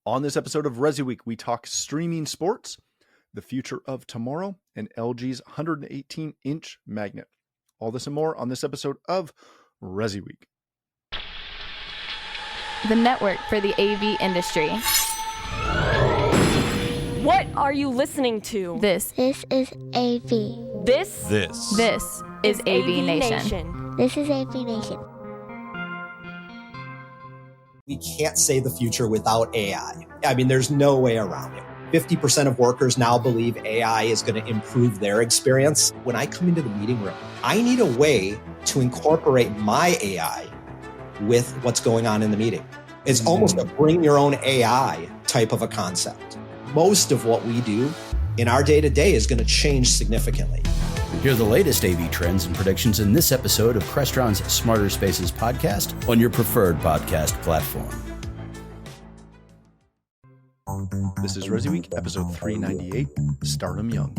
On this episode of ResiWeek, we talk streaming sports, the future of tomorrow, and LG's 118-inch magnet. All this and more on this episode of ResiWeek. The network for the AV industry. What are you listening to? This is AV. This is AVNation. This is AVNation. We can't say the future without AI. I mean, there's no way around it. 50% of workers now believe AI is going to improve their experience. When I come into the meeting room, I need a way to incorporate my AI with what's going on in the meeting. It's almost a bring your own AI type of a concept. Most of what we do in our day-to-day is going to change significantly. Hear the latest AV trends and predictions in this episode of Crestron's Smarter Spaces podcast on your preferred podcast platform. This is ResiWeek, episode 398, Stardom Young.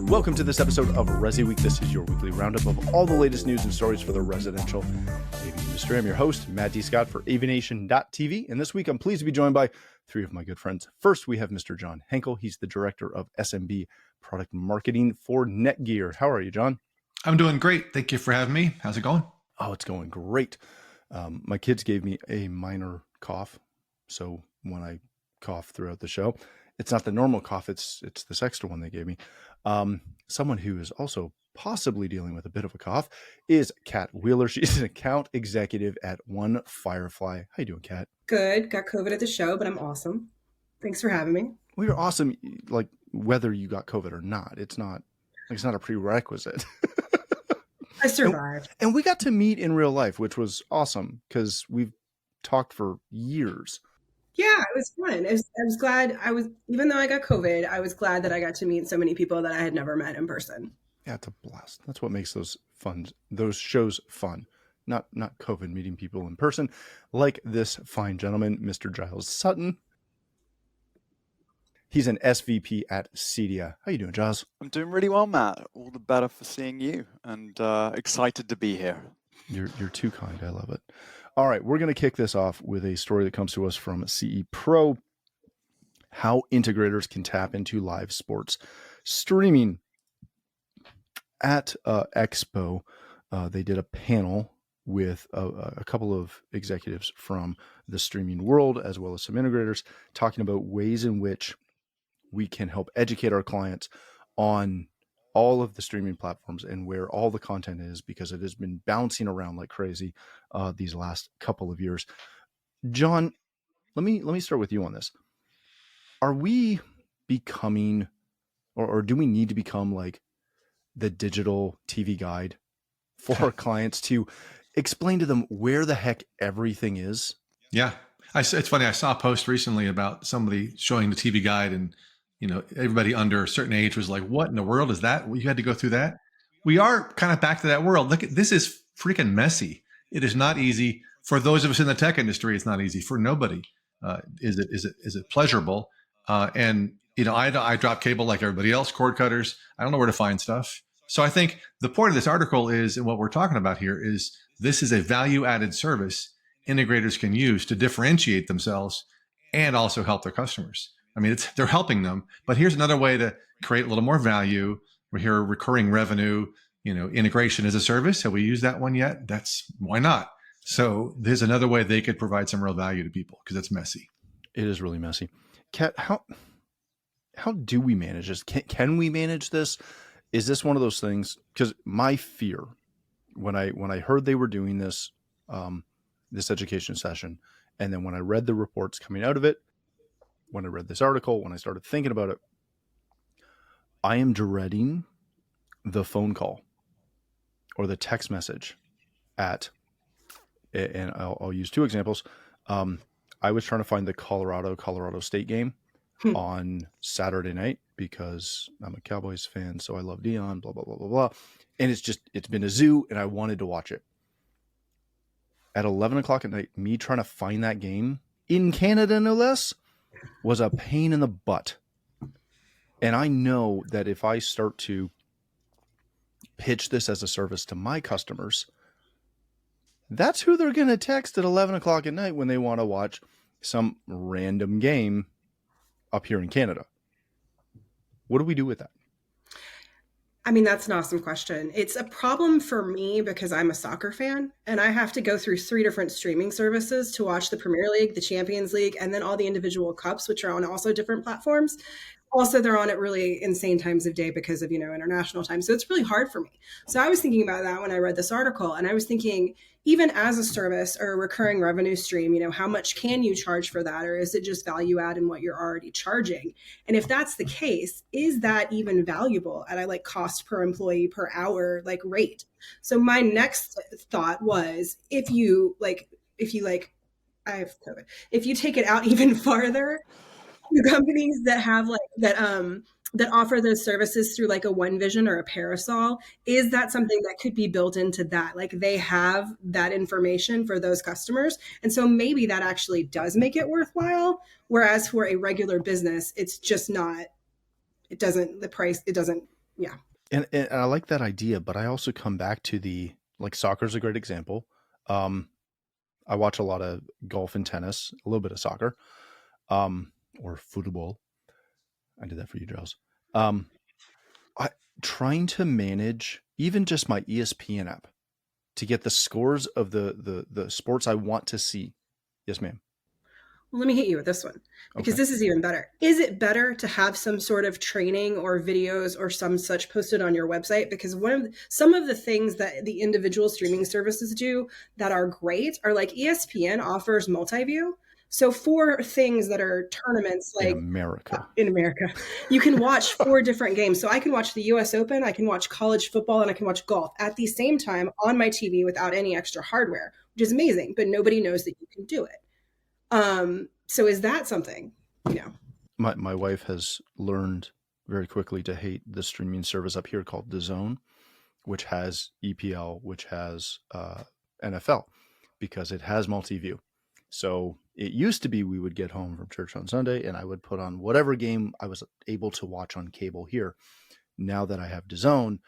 Welcome to this episode of ResiWeek. This is your weekly roundup of all the latest news and stories for the residential AV industry. I'm your host, Matt D. Scott for AVNation.tv, and this week I'm pleased to be joined by three of my good friends. First, we have Mr. John Henkel. He's the Director of SMB Product Marketing for NETGEAR. How are you, John? I'm doing great. Thank you for having me. How's it going? Oh, it's going great. My kids gave me a minor cough, so when I cough throughout the show, it's not the normal cough, it's this extra one they gave me. Someone who is also possibly dealing with a bit of a cough is Kat Wheeler. She's an account executive at One Firefly. How you doing, Kat? Good. Got COVID at the show, but I'm awesome. Thanks for having me. Well, you're awesome, like whether you got COVID or not. It's not a prerequisite. I survived. And we got to meet in real life, which was awesome because we've talked for years. Yeah, it was fun. I was glad even though I got COVID, I was glad that I got to meet so many people that I had never met in person. Yeah, it's a blast. That's what makes those shows fun. Not COVID, meeting people in person, like this fine gentleman, Mr. Giles Sutton. He's an SVP at CEDIA. How you doing, Giles? I'm doing really well, Matt. All the better for seeing you, and excited to be here. You're too kind. I love it. All right, we're going to kick this off with a story that comes to us from CE Pro. How integrators can tap into live sports streaming. At Expo, they did a panel with a couple of executives from the streaming world, as well as some integrators, talking about ways in which we can help educate our clients on all of the streaming platforms and where all the content is, because it has been bouncing around like crazy these last couple of years. John, let me start with you on this. Are we becoming, or do we need to become like the digital TV guide for our clients to explain to them where the heck everything is? Yeah. It's funny. I saw a post recently about somebody showing the TV guide, and everybody under a certain age was like, what in the world is that? You had to go through that. We are kind of back to that world. Look, this is freaking messy. It is not easy for those of us in the tech industry. It's not easy for nobody. Is it pleasurable? And I drop cable like everybody else, cord cutters. I don't know where to find stuff. So I think the point of this article is, and what we're talking about here is, this is a value-added service integrators can use to differentiate themselves and also help their customers. I mean, they're helping them, but here's another way to create a little more value. We hear recurring revenue, integration as a service. Have we used that one yet? Why not? So there's another way they could provide some real value to people, because it's messy. It is really messy. Kat, how do we manage this? Can we manage this? Is this one of those things? Because my fear, when I heard they were doing this, this education session, and then when I read the reports coming out of it, when I read this article, when I started thinking about it, I am dreading the phone call or the text message and I'll use two examples. I was trying to find the Colorado State game on Saturday night because I'm a Cowboys fan, so I love Dion, blah, blah, blah, blah, blah. And it's been a zoo, and I wanted to watch it. At 11 o'clock at night, me trying to find that game in Canada, no less, was a pain in the butt. And I know that if I start to pitch this as a service to my customers, that's who they're going to text at 11 o'clock at night when they want to watch some random game up here in Canada. What do we do with that? I mean, that's an awesome question. It's a problem for me because I'm a soccer fan and I have to go through 3 different streaming services to watch the Premier League, the Champions League, and then all the individual cups, which are on also different platforms. Also, they're on at really insane times of day because of, international time. So it's really hard for me. So I was thinking about that when I read this article, and I was thinking, even as a service or a recurring revenue stream, how much can you charge for that? Or is it just value add in what you're already charging? And if that's the case, is that even valuable at a cost per employee per hour rate? So my next thought was, if you I have COVID, if you take it out even farther, the companies that have that offer those services through a One Vision or a Parasol, is that something that could be built into that? They have that information for those customers. And so maybe that actually does make it worthwhile. Whereas for a regular business, it's just not, yeah. And I like that idea, but I also come back to soccer is a great example. I watch a lot of golf and tennis, a little bit of soccer. Or football. I did that for you, Giles. Trying to manage even just my ESPN app to get the scores of the sports I want to see. Yes, ma'am. Well, let me hit you with this one because This is even better. Is it better to have some sort of training or videos or some such posted on your website? Because some of the things that the individual streaming services do that are great are ESPN offers multi-view. So for things that are tournaments in America, you can watch 4 different games. So I can watch the US Open, I can watch college football, and I can watch golf at the same time on my TV without any extra hardware, which is amazing, but nobody knows that you can do it. So is that something, My wife has learned very quickly to hate the streaming service up here called DAZN, which has EPL, which has NFL, because it has multi-view. So it used to be we would get home from church on Sunday and I would put on whatever game I was able to watch on cable here. Now that I have DAZN,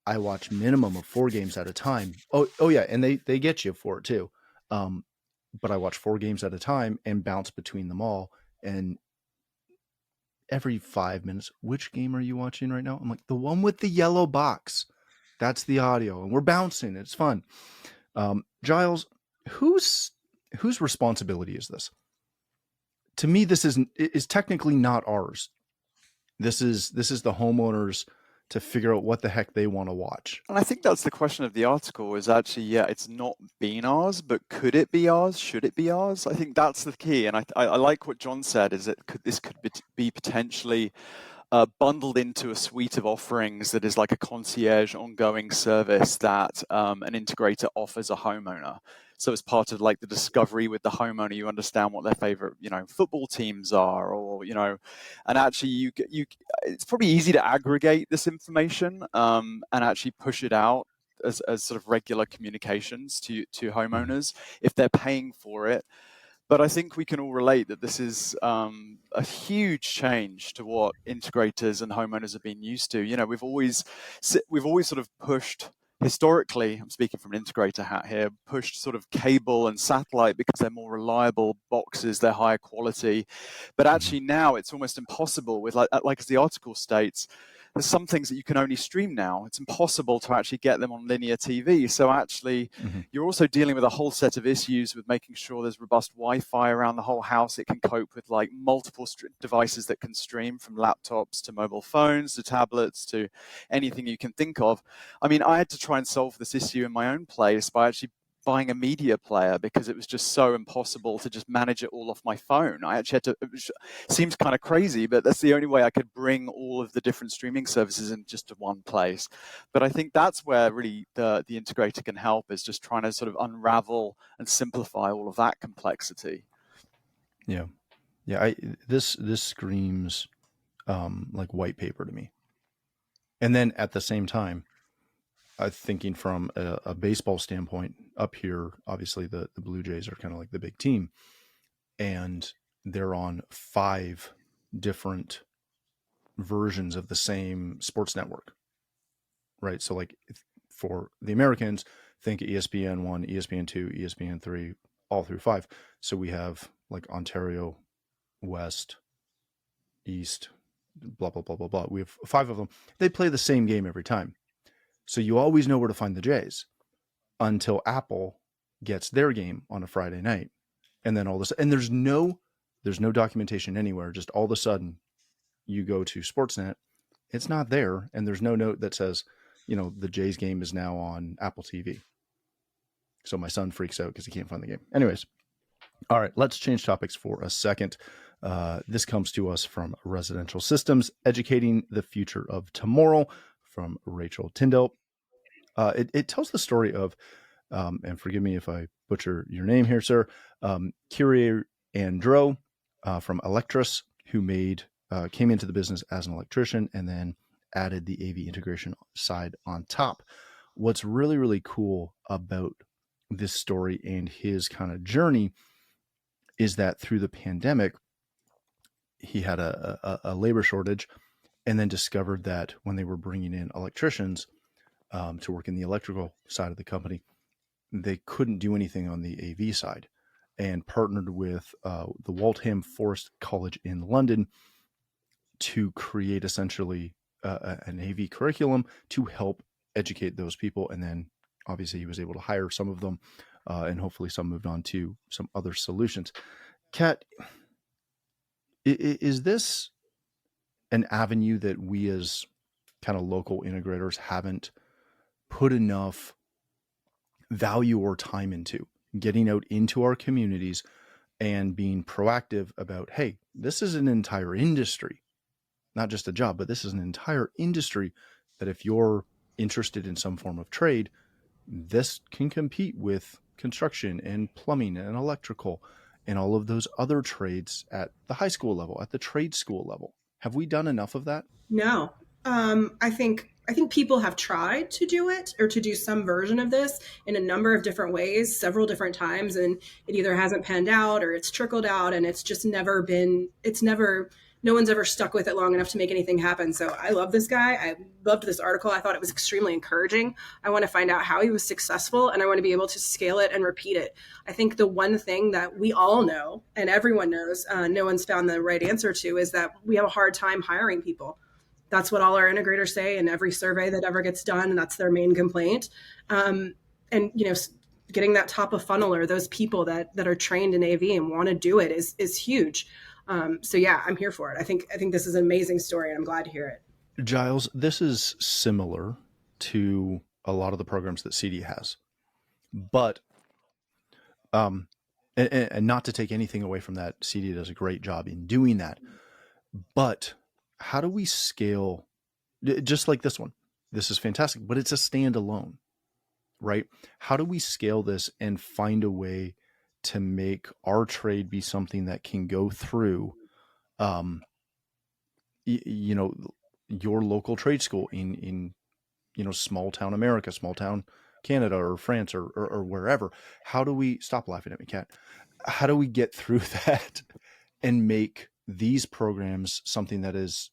I watch minimum of 4 games at a time. Oh yeah. And they get you for it too. But I watch 4 games at a time and bounce between them all. And every 5 minutes, which game are you watching right now? I'm like, the one with the yellow box. That's the audio. And we're bouncing. It's fun. Giles, whose responsibility is this? To me, this is technically not ours. This is the homeowners to figure out what the heck they want to watch. And I think that's the question of the article is actually, it's not been ours, but could it be ours? Should it be ours? I think that's the key. And I like what John said, is that this could be potentially bundled into a suite of offerings that is like a concierge ongoing service that an integrator offers a homeowner. So as part of the discovery with the homeowner, you understand what their favorite, football teams are, or, and actually it's probably easy to aggregate this information and actually push it out as sort of regular communications to homeowners if they're paying for it. But I think we can all relate that this is a huge change to what integrators and homeowners have been used to. We've always sort of pushed, historically, I'm speaking from an integrator hat here, pushed sort of cable and satellite because they're more reliable boxes, they're higher quality. But actually now it's almost impossible with, as the article states, there's some things that you can only stream now. It's impossible to actually get them on linear TV. So actually, you're also dealing with a whole set of issues with making sure there's robust Wi-Fi around the whole house. It can cope with multiple devices that can stream, from laptops to mobile phones to tablets to anything you can think of. I mean, I had to try and solve this issue in my own place by actually buying a media player because it was just so impossible to just manage it all off my phone. I actually had to, seems kind of crazy, but that's the only way I could bring all of the different streaming services in just to one place. But I think that's where really the integrator can help, is just trying to sort of unravel and simplify all of that complexity. Yeah. This screams like white paper to me. And then at the same time, thinking from a baseball standpoint, up here, obviously the Blue Jays are kind of like the big team, and they're on 5 different versions of the same sports network, right? So for the Americans, think ESPN 1, ESPN 2, ESPN 3, all through 5. So we have like Ontario, West, East, blah, blah, blah, blah, blah. We have 5 of them. They play the same game every time. So you always know where to find the Jays until Apple gets their game on a Friday night. And then all this, and there's no documentation anywhere. Just all of a sudden you go to Sportsnet, it's not there. And there's no note that says, the Jays game is now on Apple TV. So my son freaks out because he can't find the game. Anyways. All right, let's change topics for a second. This comes to us from Residential Systems, Educating the Future of Tomorrow, from Rachel Tyndall. It tells the story of, and forgive me if I butcher your name here, sir, Kyrie Andro from Electrus, who came into the business as an electrician and then added the AV integration side on top. What's really, really cool about this story and his kind of journey is that through the pandemic, he had a labor shortage, and then discovered that when they were bringing in electricians to work in the electrical side of the company, they couldn't do anything on the AV side, and partnered with the Waltham Forest College in London to create essentially an AV curriculum to help educate those people. And then obviously he was able to hire some of them, and hopefully some moved on to some other solutions. Kat, is this an avenue that we as kind of local integrators haven't put enough value or time into, getting out into our communities and being proactive about, hey, this is an entire industry, not just a job, but this is an entire industry that if you're interested in some form of trade, this can compete with construction and plumbing and electrical and all of those other trades at the high school level, at the trade school level. Have we done enough of that? No. I think people have tried to do it, or to do some version of this in a number of different ways, several different times, and it either hasn't panned out or it's trickled out, and it's just no one's ever stuck with it long enough to make anything happen. So I love this guy. I loved this article. I thought it was extremely encouraging. I want to find out how he was successful, and I want to be able to scale it and repeat it. I think the one thing that we all know, and everyone knows, no one's found the right answer to, is that we have a hard time hiring people. That's what all our integrators say in every survey that ever gets done, and that's their main complaint. And getting that top of funnel, or those people that are trained in AV and want to do it, is huge. So yeah, I'm here for it. I think this is an amazing story, and I'm glad to hear it. Giles, this is similar to a lot of the programs that CEDIA has, but and not to take anything away from that, CEDIA does a great job in doing that. But how do we scale, just like this one? This is fantastic, but it's a standalone, right? How do we scale this and find a way to make our trade be something that can go through, your local trade school in small town America, small town Canada or France or wherever? How do we, stop laughing at me, Kat? How do we get through that and make these programs something that is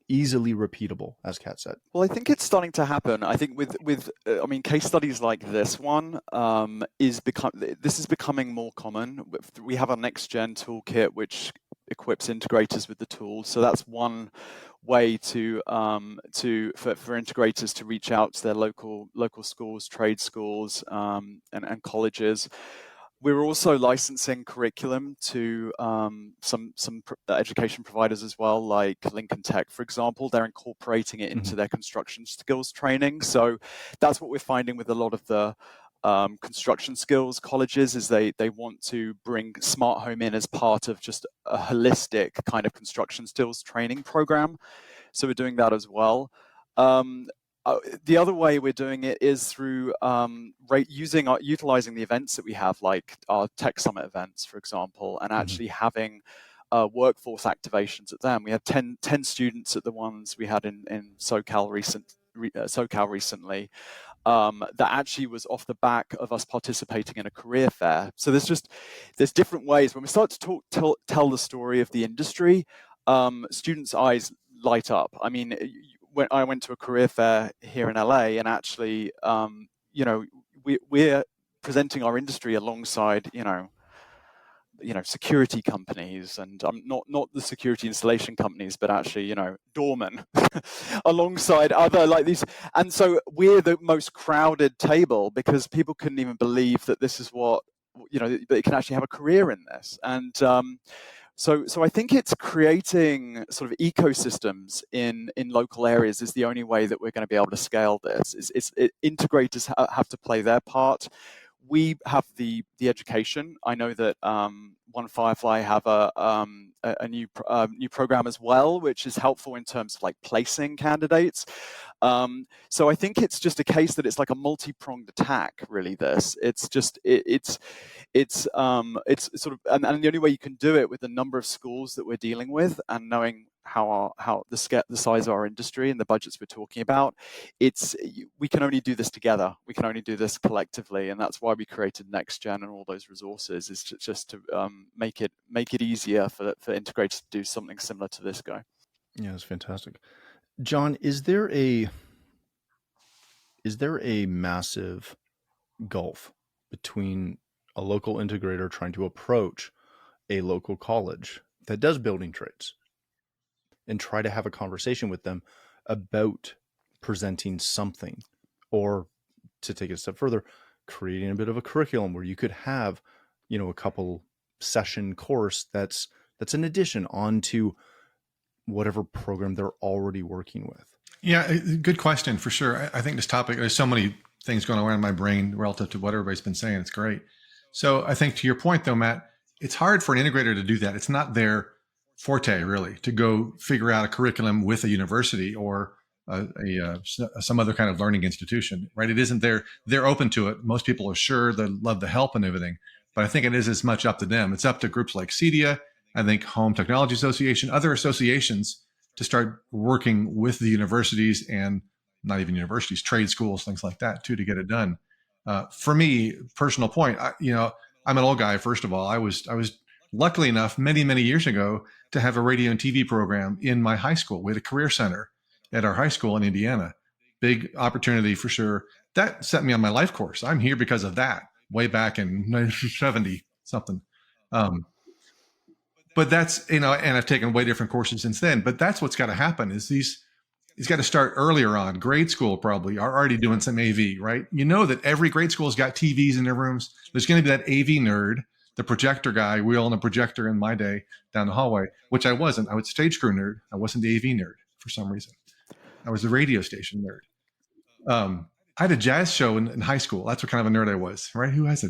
easily repeatable, as Kat said? Well, I think it's starting to happen. I think with case studies like this one is becoming more common. We have our NextGen toolkit, which equips integrators with the tools. So that's one way for integrators to reach out to their local schools, trade schools, and colleges. We're also licensing curriculum to some education providers as well, like Lincoln Tech, for example. They're incorporating it into their construction skills training. So that's what we're finding with a lot of the construction skills colleges, is they want to bring smart home in as part of just a holistic kind of construction skills training program. So we're doing that as well. The other way we're doing it is through utilizing the events that we have, like our Tech Summit events, for example, and actually having workforce activations at them. We had 10 students at the ones we had in SoCal recently. That actually was off the back of us participating in a career fair. So there's different ways. When we start to tell the story of the industry, students' eyes light up. I mean, when I went to a career fair here in LA, and actually, we're presenting our industry alongside, security companies, and not the security installation companies, but actually, doormen alongside other like these. And so we're the most crowded table because people couldn't even believe that this is what, that they can actually have a career in this. And so I think it's creating sort of ecosystems in local areas is the only way that we're going to be able to scale this. Integrators have to play their part. We have the education. I know that One Firefly have a new program as well, which is helpful in terms of like placing candidates. So I think it's just a case that it's like a multi-pronged attack. Really, it's sort of, and the only way you can do it with the number of schools that we're dealing with and knowing how the size of our industry and the budgets we're talking about, we can only do this together. We can only do this collectively, and that's why we created NextGen and all those resources, is just to make it easier for integrators to do something similar to this guy. Yeah, it's fantastic. John, is there a massive gulf between a local integrator trying to approach a local college that does building trades and try to have a conversation with them about presenting something, or to take it a step further, creating a bit of a curriculum where you could have, a couple session course that's an addition onto whatever program they're already working with? Yeah, good question for sure. I think this topic, there's so many things going on in my brain relative to what everybody's been saying. It's great. So I think to your point though, Matt, it's hard for an integrator to do that. It's not their forte really to go figure out a curriculum with a university or some other kind of learning institution, right? It isn't they're open to it. Most people are sure they love the help and everything, but I think it is as much up to them. It's up to groups like CEDIA, I think Home Technology Association, other associations to start working with the universities, and not even universities, trade schools, things like that too, to get it done. For me, personal point, I'm an old guy. First of all, I was luckily enough many, many years ago to have a radio and TV program in my high school. We had a career center at our high school in Indiana. Big opportunity for sure. That set me on my life course. I'm here because of that, way back in 1970 something. But that's, and I've taken way different courses since then, but that's what's got to happen is he's got to start earlier on. Grade school probably are already doing some AV, right? That every grade school's got TVs in their rooms. There's going to be that AV nerd, the projector guy. We all in a projector in my day down the hallway, which I wasn't. I was a stage crew nerd. I wasn't the AV nerd for some reason. I was a radio station nerd. I had a jazz show in high school. That's what kind of a nerd I was, right? Who has a...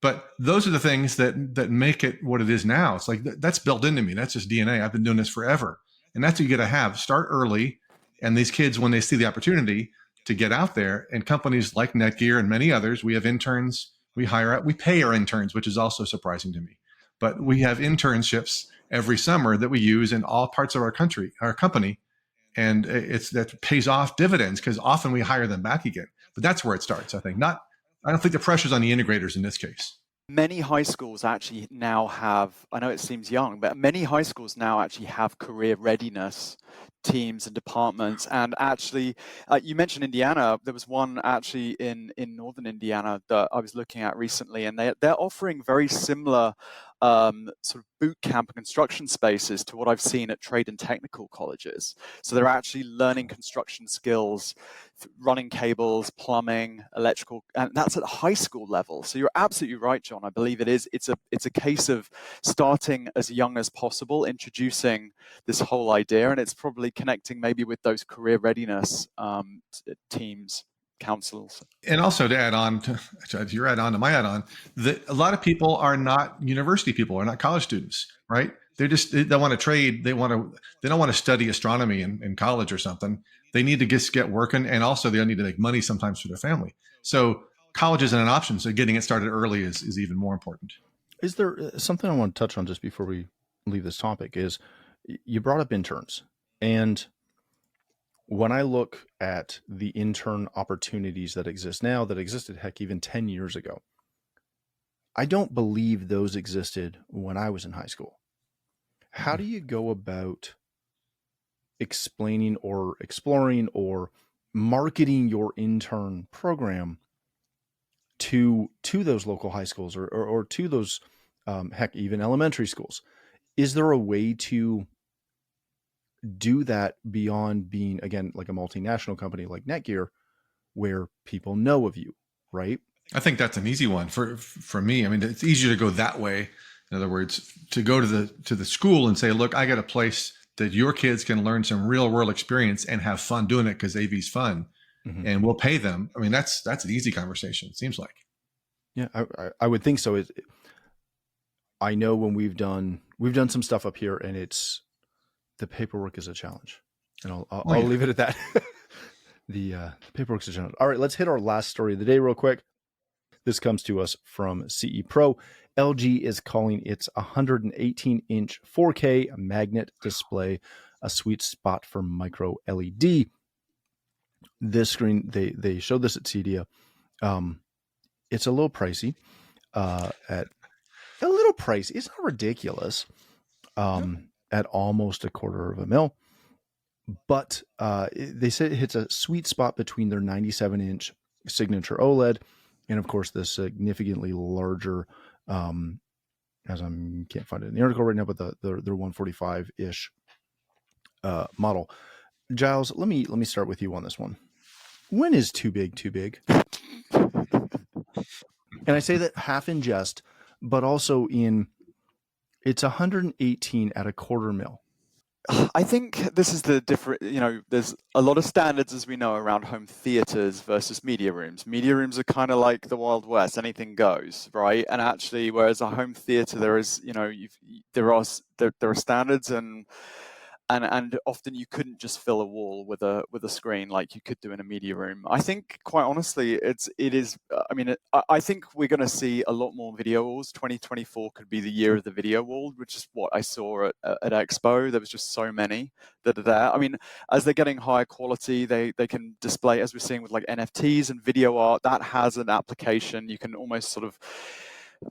But those are the things that make it what it is now. It's like that's built into me. That's just DNA. I've been doing this forever. And that's what you got to have. Start early. And these kids, when they see the opportunity to get out there, and companies like NETGEAR and many others, we have interns, we hire out, we pay our interns, which is also surprising to me. But we have internships every summer that we use in all parts of our company. And that pays off dividends because often we hire them back again. But that's where it starts, I think. I don't think the pressure's on the integrators in this case. Many high schools actually now have, I know it seems young, but many high schools now actually have career readiness teams and departments. And actually, you mentioned Indiana. There was one actually in northern Indiana that I was looking at recently, and they're offering very similar sort of boot camp and construction spaces to what I've seen at trade and technical colleges. So they're actually learning construction skills, running cables, plumbing, electrical, and that's at high school level. So you're absolutely right, John. I believe it is. It's a case of starting as young as possible, introducing this whole idea, and it's probably connecting maybe with those career readiness teams, councils. And also to add on to your add on to my add on, that a lot of people are not university people, are not college students, right? They want to trade. They don't want to study astronomy in college or something. They need to just get working, and also they need to make money sometimes for their family. So college isn't an option. So getting it started early is even more important. Is there something I want to touch on just before we leave this topic? Is you brought up interns, and when I look at the intern opportunities that exist now, that existed, heck, even 10 years ago, I don't believe those existed when I was in high school. How do you go about explaining or exploring or marketing your intern program to those local high schools or to those heck, even elementary schools. Is there a way to do that beyond being, again, like a multinational company like NETGEAR, where people know of you, right? I think that's an easy one for me. I mean, it's easier to go that way. In other words, to go to the school and say, look, I got a place that your kids can learn some real world experience and have fun doing it because AV's fun, and we'll pay them. I mean, that's an easy conversation, it seems like. Yeah, I would think so. I know when we've done some stuff up here, and the paperwork is a challenge, and I'll leave it at that. The paperwork's a challenge. All right, let's hit our last story of the day real quick. This comes to us from CE Pro. LG is calling its 118-inch 4K magnet display a sweet spot for micro LED. This screen, they showed this at CEDIA. It's a little pricey. It's not ridiculous. At almost $250,000. But they said it hits a sweet spot between their 97-inch signature OLED and, of course, the significantly larger, as I can't find it in the article right now, but their 145-ish model. Giles, let me start with you on this one. When is too big too big? And I say that half in jest, but also it's 118 at $250,000. I think this is the different, there's a lot of standards, as we know, around home theaters versus media rooms. Media rooms are kind of like the Wild West, anything goes, right? And actually, whereas a home theater, there is, there are standards and often you couldn't just fill a wall with a screen like you could do in a media room. I think, quite honestly, it is. I think we're going to see a lot more video walls. 2024 could be the year of the video wall, which is what I saw at Expo. There was just so many that are there. I mean, as they're getting higher quality, they can display, as we're seeing with like NFTs and video art. That has an application. You can almost sort of,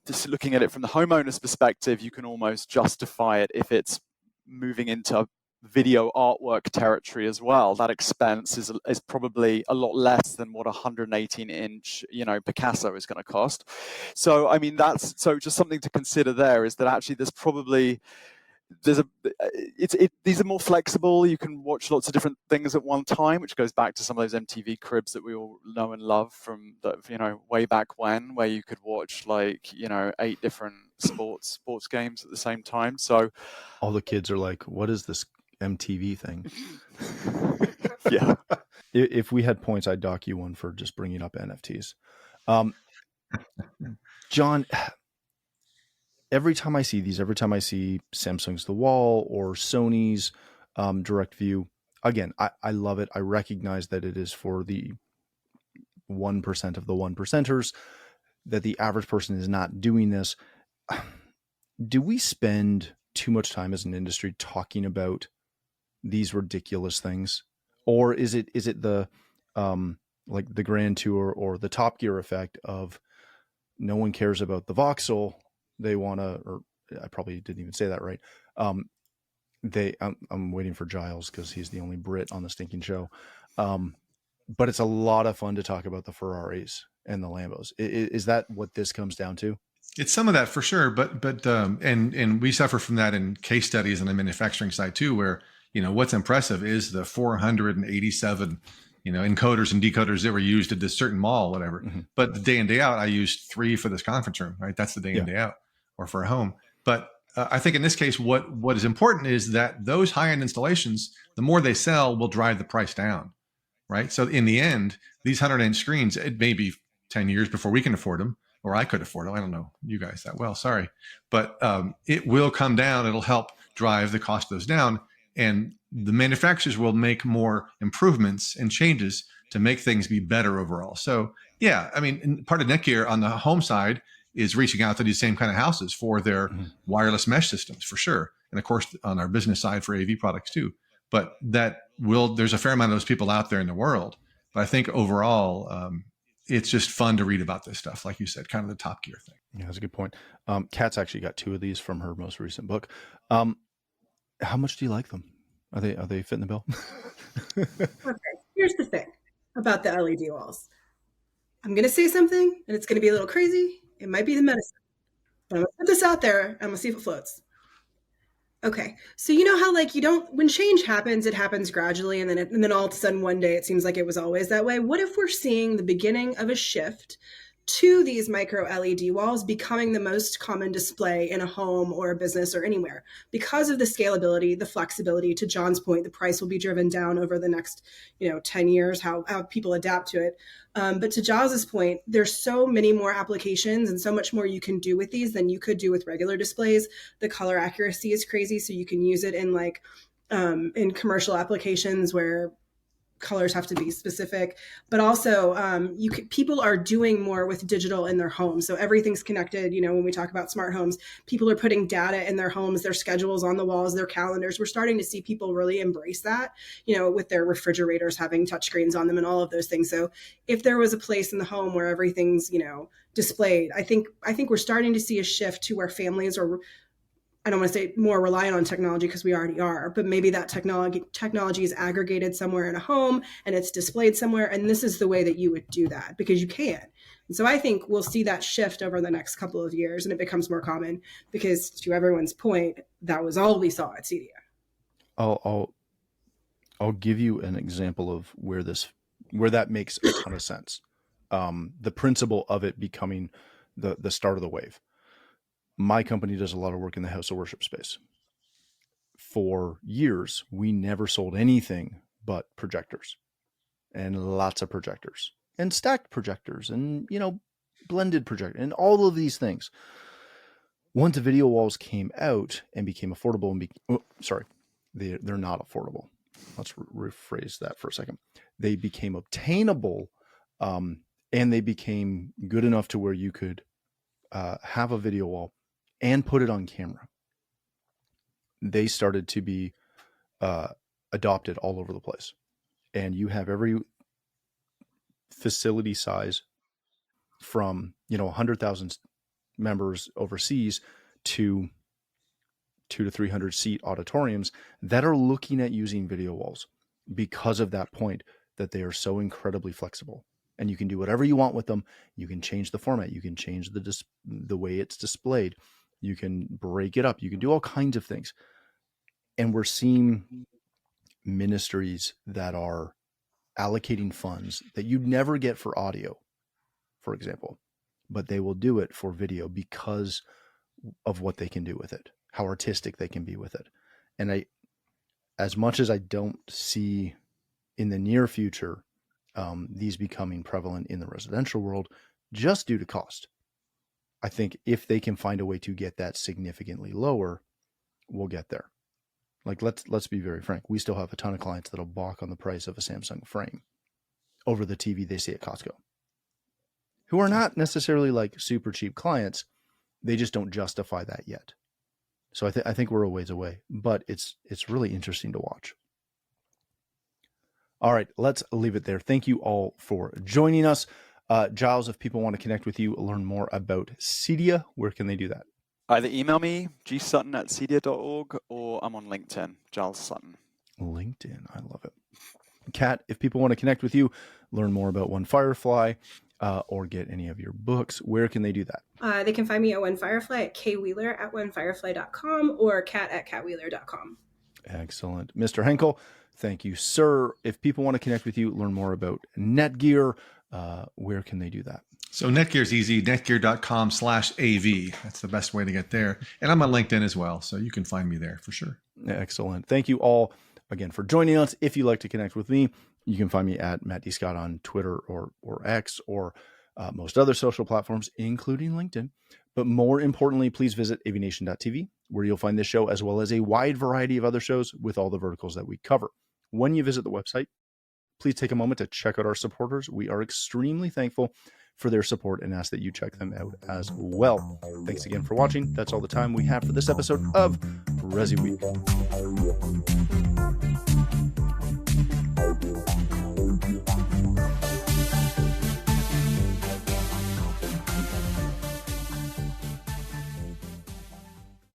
just looking at it from the homeowner's perspective, you can almost justify it if it's moving into video artwork territory as well. That expense is probably a lot less than what a 118-inch Picasso is going to cost. So I mean, that's just something to consider there, is that actually these are more flexible. You can watch lots of different things at one time, which goes back to some of those MTV cribs that we all know and love from way back when, where you could watch 8 different sports games at the same time. So all the kids are like, what is this MTV thing? Yeah. If we had points, I'd dock you one for just bringing up NFTs. John, every time I see Samsung's The Wall or Sony's Direct View, again, I love it. I recognize that it is for the 1% of the 1%ers, that the average person is not doing this. Do we spend too much time as an industry talking about these ridiculous things, or is it the like the Grand Tour or the Top Gear effect of no one cares about the voxel? They want to, or I probably didn't even say that right. I'm waiting for Giles because he's the only Brit on the stinking show. But it's a lot of fun to talk about the Ferraris and the Lambos. Is that what this comes down to? It's some of that for sure, but and we suffer from that in case studies on the manufacturing side too, where what's impressive is the 487 encoders and decoders that were used at this certain mall, whatever. Mm-hmm. But the day in, day out, I used 3 for this conference room, right? That's the day in, day out, or for a home. But I think in this case, what is important is that those high-end installations, the more they sell, will drive the price down, right? So in the end, these 100-inch screens, it may be 10 years before we can afford them, or I could afford them. I don't know you guys that well, sorry. But it will come down. It'll help drive the cost of those down. And the manufacturers will make more improvements and changes to make things be better overall. So, yeah, I mean, part of NETGEAR on the home side is reaching out to these same kind of houses for their wireless mesh systems, for sure. And of course, on our business side for AV products too. But there's a fair amount of those people out there in the world. But I think overall, it's just fun to read about this stuff. Like you said, kind of the Top Gear thing. Yeah, that's a good point. Kat's actually got 2 of these from her most recent book. How much do you like them? Are they fitting the bill? Okay, here's the thing about the LED walls. I'm going to say something and it's going to be a little crazy. It might be the medicine, but I'm going to put this out there. I'm going to see if it floats. Okay. So you know how when change happens, it happens gradually. And then all of a sudden one day, it seems like it was always that way. What if we're seeing the beginning of a shift to these micro LED walls becoming the most common display in a home or a business or anywhere because of the scalability, the flexibility? To John's point, the price will be driven down over the next, 10 years, how people adapt to it. But to Giles's point, there's so many more applications and so much more you can do with these than you could do with regular displays. The color accuracy is crazy. So you can use it in commercial applications where colors have to be specific, but also people are doing more with digital in their homes. So everything's connected. When we talk about smart homes, people are putting data in their homes, their schedules on the walls, their calendars. We're starting to see people really embrace that, with their refrigerators having touchscreens on them and all of those things. So if there was a place in the home where everything's, displayed, I think we're starting to see a shift to where families are, I don't want to say more reliant on technology because we already are, but maybe that technology is aggregated somewhere in a home and it's displayed somewhere. And this is the way that you would do that because you can. And so I think we'll see that shift over the next couple of years and it becomes more common because, to everyone's point, that was all we saw at CEDIA. I'll give you an example of where that makes a ton of sense. The principle of it becoming the start of the wave. My company does a lot of work in the house of worship space. For years, we never sold anything but projectors and lots of projectors and stacked projectors and, blended projectors and all of these things. Once video walls came out and became affordable they're not affordable. Let's rephrase that for a second. They became obtainable and they became good enough to where you could have a video wall and put it on camera. They started to be adopted all over the place. And you have every facility size from, 100,000 members overseas to 200 to 300 seat auditoriums that are looking at using video walls because of that point that they are so incredibly flexible. And you can do whatever you want with them. You can change the format. You can change the way it's displayed. You can break it up. You can do all kinds of things. And we're seeing ministries that are allocating funds that you'd never get for audio, for example, but they will do it for video because of what they can do with it, how artistic they can be with it. And as much as I don't see in the near future these becoming prevalent in the residential world just due to cost, I think if they can find a way to get that significantly lower, we'll get there. Let's be very frank. We still have a ton of clients that'll balk on the price of a Samsung frame over the TV they see at Costco, who are not necessarily super cheap clients. They just don't justify that yet. So I think we're a ways away, but it's really interesting to watch. All right, let's leave it there. Thank you all for joining us. Giles, if people want to connect with you, learn more about CEDIA, where can they do that? Either email me, gsutton@cedia.org, or I'm on LinkedIn, Giles Sutton. LinkedIn, I love it. Kat, if people want to connect with you, learn more about One Firefly, or get any of your books, where can they do that? They can find me at One Firefly at kwheeler@onefirefly.com or kat@katwheeler.com. Excellent. Mr. Henkel, thank you, sir. If people want to connect with you, learn more about NETGEAR, where can they do that? So NETGEAR is easy, netgear.com/AV. That's the best way to get there. And I'm on LinkedIn as well, so you can find me there for sure. Excellent. Thank you all again for joining us. If you'd like to connect with me, you can find me at Matt D. Scott on Twitter or X or most other social platforms, including LinkedIn. But more importantly, please visit AVNation.tv, where you'll find this show as well as a wide variety of other shows with all the verticals that we cover. When you visit the website, please take a moment to check out our supporters. We are extremely thankful for their support and ask that you check them out as well. Thanks again for watching. That's all the time we have for this episode of ResiWeek.